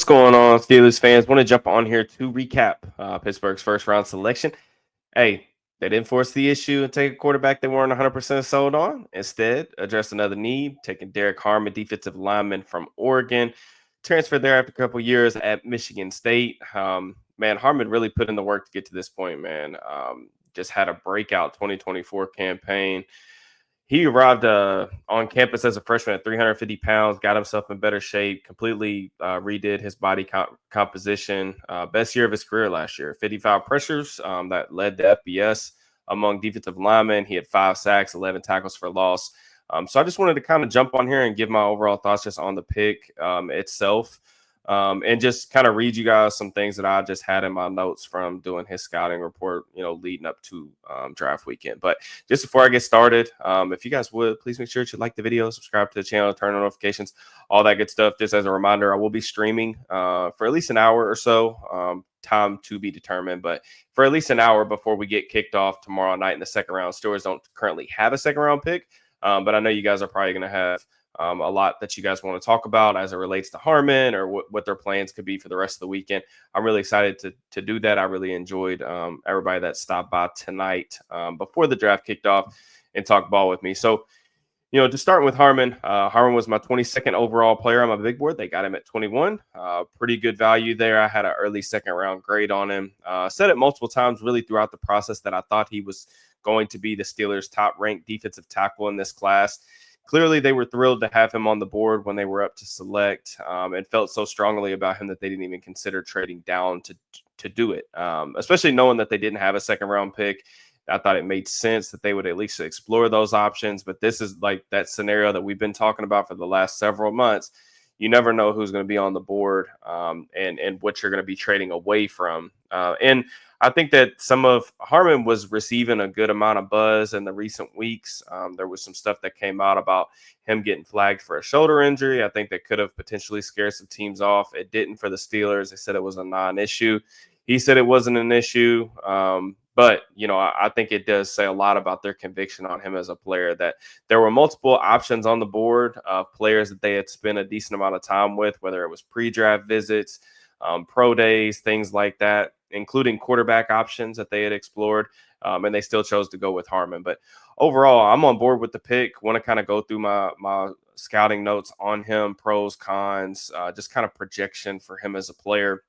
What's going on, Steelers fans? Want to jump on here to recap Pittsburgh's first round selection. Hey, they didn't force the issue and take a quarterback they weren't 100% sold on. Instead, addressed another need, taking Derrick Harmon, defensive lineman from Oregon, transferred there after a couple years at Michigan State. Man, Harmon really put in the work to get to this point, man. Just had a breakout 2024 campaign. He arrived on campus as a freshman at 350 pounds, got himself in better shape, completely redid his body composition. Best year of his career last year, 55 pressures that led to FBS among defensive linemen. He had 5 sacks, 11 tackles for loss. So I just wanted to kind of jump on here and give my overall thoughts just on the pick itself. And just kind of read you guys some things that I just had in my notes from doing his scouting report, leading up to draft weekend. But just before I get started, if you guys would, please make sure to like the video, subscribe to the channel, turn on notifications, all that good stuff. Just as a reminder, I will be streaming for at least an hour or so, time to be determined, but for at least an hour before we get kicked off tomorrow night in the second round. Steelers don't currently have a second round pick, but I know you guys are probably going to have a lot that you guys want to talk about as it relates to Harmon or what their plans could be for the rest of the weekend. I'm really excited to do that. I really enjoyed everybody that stopped by tonight before the draft kicked off and talked ball with me. So, to start with Harmon, Harmon was my 22nd overall player on my big board. They got him at 21. Pretty good value there. I had an early second round grade on him. Said it multiple times really throughout the process that I thought he was going to be the Steelers' top ranked defensive tackle in this class. Clearly, they were thrilled to have him on the board when they were up to select, and felt so strongly about him that they didn't even consider trading down to do it, especially knowing that they didn't have a second round pick. I thought it made sense that they would at least explore those options. But this is like that scenario that we've been talking about for the last several months. You never know who's going to be on the board and what you're going to be trading away from. And I think that some of Harmon was receiving a good amount of buzz in the recent weeks. There was some stuff that came out about him getting flagged for a shoulder injury. I think that could have potentially scared some teams off. It didn't for the Steelers. They said it was a non-issue. He said it wasn't an issue. But, I think it does say a lot about their conviction on him as a player, that there were multiple options on the board of players that they had spent a decent amount of time with, whether it was pre-draft visits, pro days, things like that, including quarterback options that they had explored. And they still chose to go with Harmon. But overall, I'm on board with the pick. Want to kind of go through my scouting notes on him, pros, cons, just kind of projection for him as a player.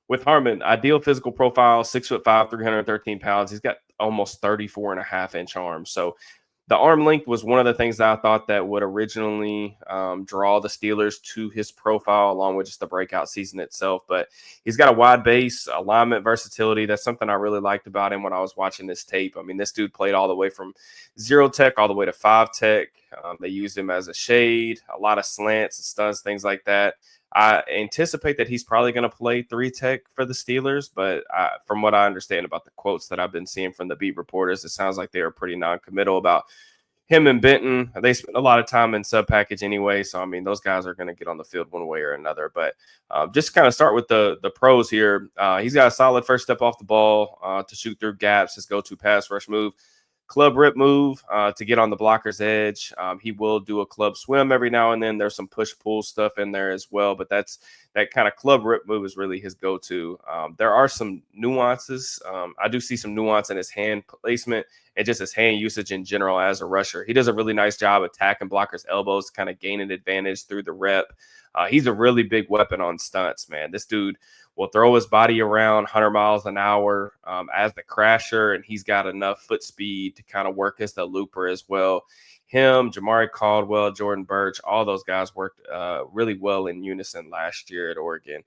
With Harmon, ideal physical profile, 6'5", 313 pounds. He's got almost 34.5-inch arms. So the arm length was one of the things that I thought that would originally draw the Steelers to his profile, along with just the breakout season itself. But he's got a wide base, alignment versatility. That's something I really liked about him when I was watching this tape. I mean, this dude played all the way from 0 tech all the way to 5 tech. They used him as a shade, a lot of slants and stunts, things like that. I anticipate that he's probably going to play 3 tech for the Steelers, but from what I understand about the quotes that I've been seeing from the beat reporters, it sounds like they are pretty non-committal about him and Benton. They spend a lot of time in sub package anyway, so I mean those guys are going to get on the field one way or another. But just kind of start with the pros here. He's got a solid first step off the ball to shoot through gaps. His go-to pass rush move. Club rip move to get on the blocker's edge. He will do a club swim every now and then. There's some push-pull stuff in there as well, but that kind of club rip move is really his go-to. There are some nuances. I do see some nuance in his hand placement and just his hand usage in general as a rusher. He does a really nice job attacking blockers' elbows, kind of gaining advantage through the rep. He's a really big weapon on stunts, man. This dude will throw his body around 100 miles an hour as the crasher, and he's got enough foot speed to kind of work as the looper as well. Him, Jamari Caldwell, Jordan Burch, all those guys worked really well in unison last year at Oregon.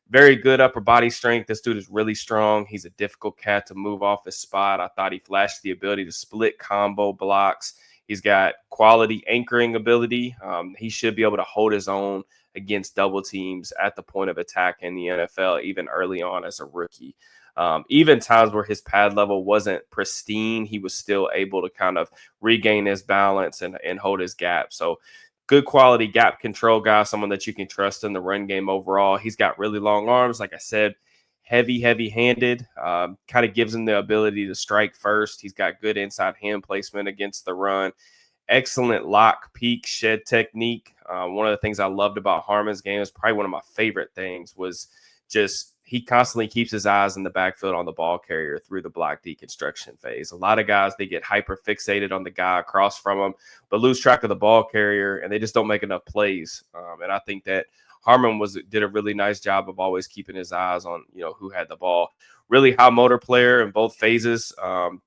Very good upper body strength. This dude is really strong. He's a difficult cat to move off his spot. I thought he flashed the ability to split combo blocks. He's got quality anchoring ability. He should be able to hold his own against double teams at the point of attack in the NFL, even early on as a rookie. Even times where his pad level wasn't pristine, he was still able to kind of regain his balance and hold his gap. So good quality gap control guy, someone that you can trust in the run game overall. He's got really long arms. Like I said, heavy-handed, kind of gives him the ability to strike first. He's got good inside hand placement against the run. Excellent lock, peak, shed technique. One of the things I loved about Harmon's game is probably one of my favorite things was just he constantly keeps his eyes in the backfield on the ball carrier through the block deconstruction phase. A lot of guys, they get hyper fixated on the guy across from them, but lose track of the ball carrier and they just don't make enough plays. And I think that Harmon did a really nice job of always keeping his eyes on, who had the ball. Really high motor player in both phases,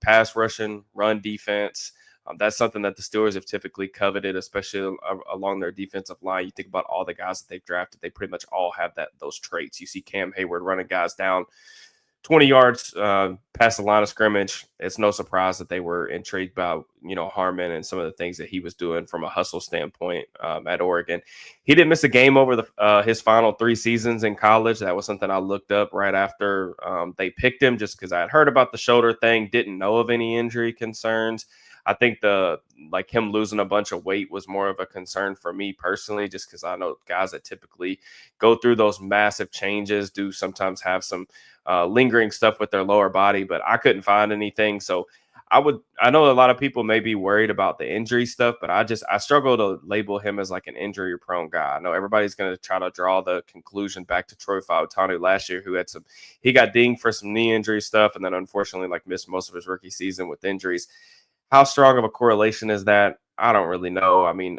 pass rushing, run defense. That's something that the Steelers have typically coveted, especially along their defensive line. You think about all the guys that they've drafted; they pretty much all have those traits. You see Cam Hayward running guys down 20 yards past the line of scrimmage. It's no surprise that they were intrigued by Harmon and some of the things that he was doing from a hustle standpoint at Oregon. He didn't miss a game over his final 3 seasons in college. That was something I looked up right after they picked him, just because I had heard about the shoulder thing, didn't know of any injury concerns. I think him losing a bunch of weight was more of a concern for me personally, just because I know guys that typically go through those massive changes do sometimes have some lingering stuff with their lower body, but I couldn't find anything. So I know a lot of people may be worried about the injury stuff, but I struggle to label him as like an injury prone guy. I know everybody's going to try to draw the conclusion back to Troy Fautanu last year, who he got dinged for some knee injury stuff, and then unfortunately missed most of his rookie season with injuries. How strong of a correlation is that? I don't really know. I mean,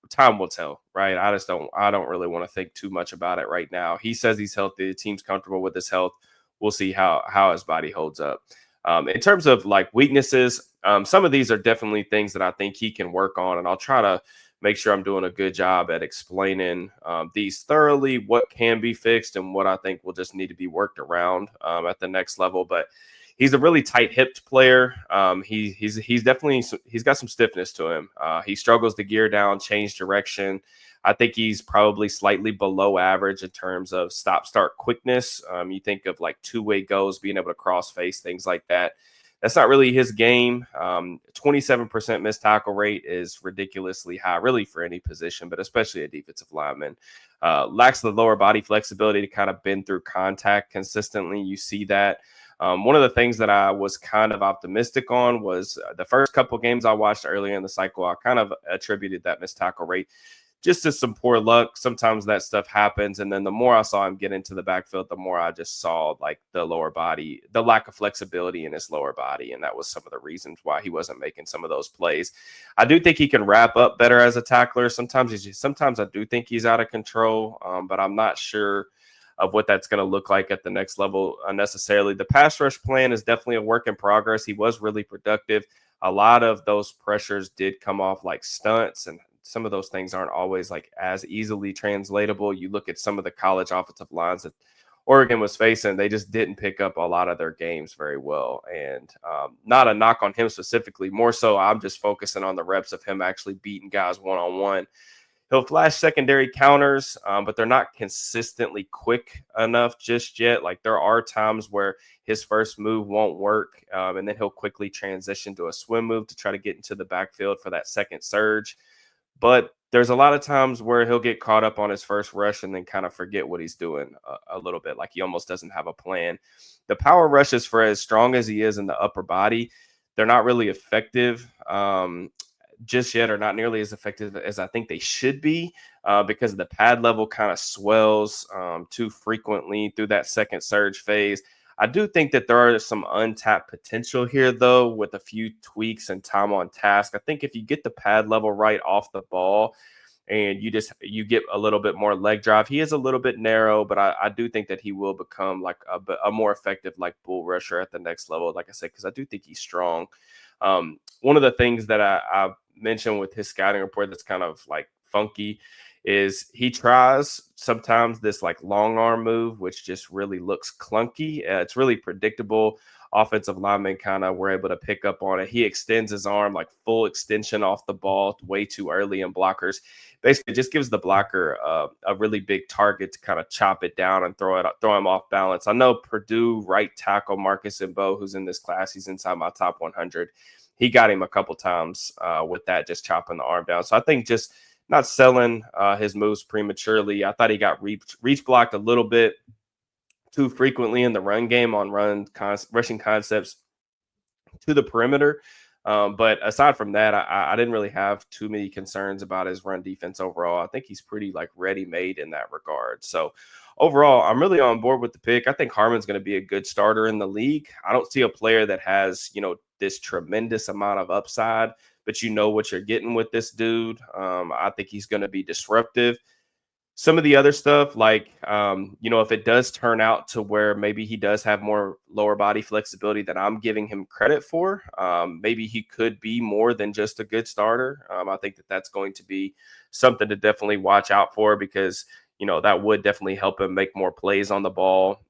time will tell, right? I don't really want to think too much about it right now. He says he's healthy. The team's comfortable with his health. We'll see how his body holds up. In terms of like weaknesses, some of these are definitely things that I think he can work on, and I'll try to make sure I'm doing a good job at explaining these thoroughly, what can be fixed and what I think will just need to be worked around at the next level. But he's a really tight-hipped player. He's got some stiffness to him. He struggles to gear down, change direction. I think he's probably slightly below average in terms of stop-start quickness. You think of like two-way goes, being able to cross-face, things like that. That's not really his game. 27% missed tackle rate is ridiculously high, really, for any position, but especially a defensive lineman. Lacks the lower body flexibility to kind of bend through contact consistently. You see that. One of the things that I was kind of optimistic on was the first couple games I watched earlier in the cycle, I kind of attributed that missed tackle rate just to some poor luck. Sometimes that stuff happens. And then the more I saw him get into the backfield, the more I just saw like the lower body, the lack of flexibility in his lower body. And that was some of the reasons why he wasn't making some of those plays. I do think he can wrap up better as a tackler. Sometimes I do think he's out of control, but I'm not sure of what that's going to look like at the next level unnecessarily. The pass rush plan is definitely a work in progress. He was really productive. A lot of those pressures did come off like stunts, and some of those things aren't always like as easily translatable. You look at some of the college offensive lines that Oregon was facing, they just didn't pick up a lot of their games very well. And not a knock on him specifically, more so I'm just focusing on the reps of him actually beating guys one-on-one. He'll flash secondary counters, but they're not consistently quick enough just yet. Like there are times where his first move won't work, and then he'll quickly transition to a swim move to try to get into the backfield for that second surge. But there's a lot of times where he'll get caught up on his first rush and then kind of forget what he's doing a little bit. Like he almost doesn't have a plan. The power rushes, for as strong as he is in the upper body, they're not really effective. Just yet, are not nearly as effective as I think they should be, because the pad level kind of swells too frequently through that second surge phase. I do think that there are some untapped potential here, though, with a few tweaks and time on task. I think if you get the pad level right off the ball and you get a little bit more leg drive, he is a little bit narrow, but I do think that he will become like a more effective like bull rusher at the next level, like I said, because I do think he's strong. One of the things that I mentioned with his scouting report that's kind of like funky is he tries sometimes this like long arm move, which just really looks clunky. It's really predictable. Offensive linemen kind of were able to pick up on it. He extends his arm like full extension off the ball way too early, and blockers basically just gives the blocker a really big target to kind of chop it down and throw him off balance. I know Purdue right tackle Marcus Imbo, who's in this class, he's inside my top 100. He got him a couple times with that, just chopping the arm down. So I think just not selling his moves prematurely. I thought he got reach blocked a little bit too frequently in the run game on rushing concepts to the perimeter. But aside from that, I didn't really have too many concerns about his run defense overall. I think he's pretty like ready made in that regard. So overall, I'm really on board with the pick. I think Harmon's going to be a good starter in the league. I don't see a player that has, this tremendous amount of upside, but you know what you're getting with this dude. I think he's going to be disruptive. Some of the other stuff, like, if it does turn out to where maybe he does have more lower body flexibility than I'm giving him credit for, maybe he could be more than just a good starter. I think that that's going to be something to definitely watch out for because, that would definitely help him make more plays on the ball.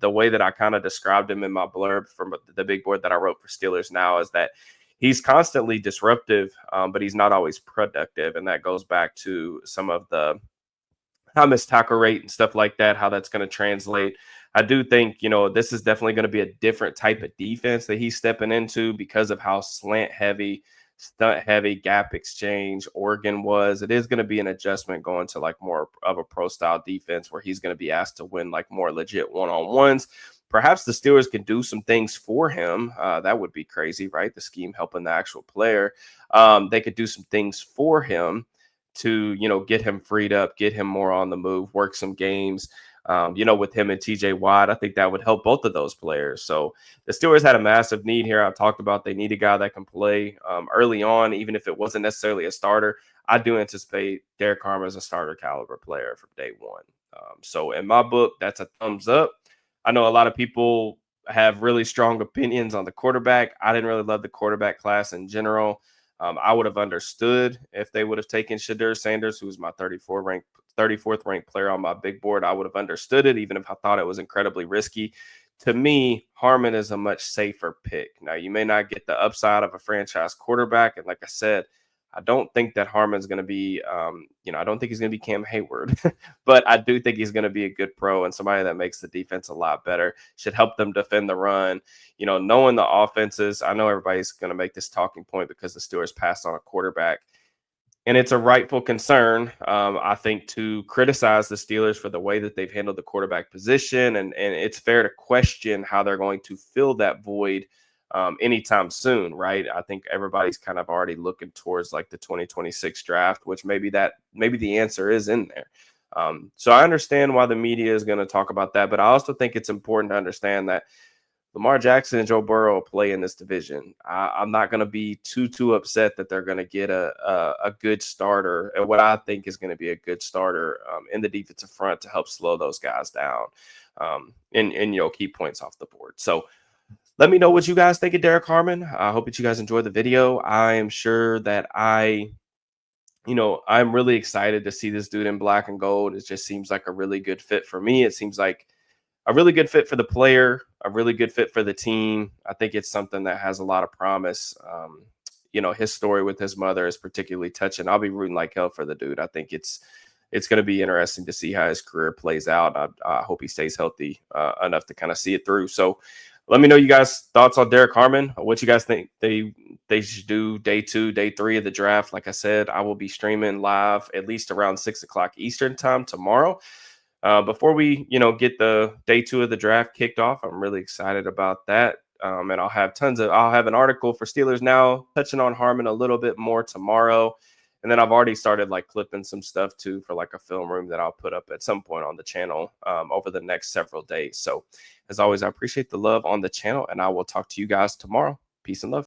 The way that I kind of described him in my blurb from the big board that I wrote for Steelers Now is that he's constantly disruptive, but he's not always productive. And that goes back to some of the how missed tackle rate and stuff like that, how that's going to translate. I do think, this is definitely going to be a different type of defense that he's stepping into because of how slant heavy, stunt heavy, gap exchange Oregon was. It is going to be an adjustment going to like more of a pro style defense where he's going to be asked to win like more legit one-on-ones. Perhaps the Steelers can do some things for him. That would be crazy, right? The scheme helping the actual player. They could do some things for him to, get him freed up, get him more on the move, work some games. With him and TJ Watt, I think that would help both of those players. So the Steelers had a massive need here. I talked about they need a guy that can play early on, even if it wasn't necessarily a starter. I do anticipate Derrick Harmon as a starter caliber player from day one. So in my book, that's a thumbs up. I know a lot of people have really strong opinions on the quarterback. I didn't really love the quarterback class in general. I would have understood if they would have taken Shadur Sanders, who was my 34th ranked player on my big board. I would have understood it, even if I thought it was incredibly risky. To me, Harmon is a much safer pick. Now, you may not get the upside of a franchise quarterback. And like I said, I don't think that Harmon's going to be, I don't think he's going to be Cam Hayward, but I do think he's going to be a good pro and somebody that makes the defense a lot better, should help them defend the run. Knowing the offenses, I know everybody's going to make this talking point because the Steelers passed on a quarterback. And it's a rightful concern, I think, to criticize the Steelers for the way that they've handled the quarterback position. And it's fair to question how they're going to fill that void anytime soon, right? I think everybody's kind of already looking towards like the 2026 draft, which maybe the answer is in there. So I understand why the media is going to talk about that, but I also think it's important to understand that Lamar Jackson and Joe Burrow play in this division. I'm not going to be too upset that they're going to get a good starter, and what I think is going to be a good starter in the defensive front to help slow those guys down and keep points off the board. So let me know what you guys think of Derrick Harmon. I hope that you guys enjoyed the video. I am sure that I'm really excited to see this dude in black and gold. It just seems like a really good fit for me. It seems like a really good fit for the player, a really good fit for the team. I think it's something that has a lot of promise. His story with his mother is particularly touching. I'll be rooting like hell for the dude. I think it's going to be interesting to see how his career plays out. I hope he stays healthy enough to kind of see it through. So let me know you guys' thoughts on Derrick Harmon. What you guys think they should do day 2, day 3 of the draft. Like I said, I will be streaming live at least around 6:00 Eastern time tomorrow. Before we, get the day 2 of the draft kicked off, I'm really excited about that. And I'll have an article for Steelers Now touching on Harmon a little bit more tomorrow. And then I've already started like clipping some stuff too for like a film room that I'll put up at some point on the channel over the next several days. So as always, I appreciate the love on the channel and I will talk to you guys tomorrow. Peace and love.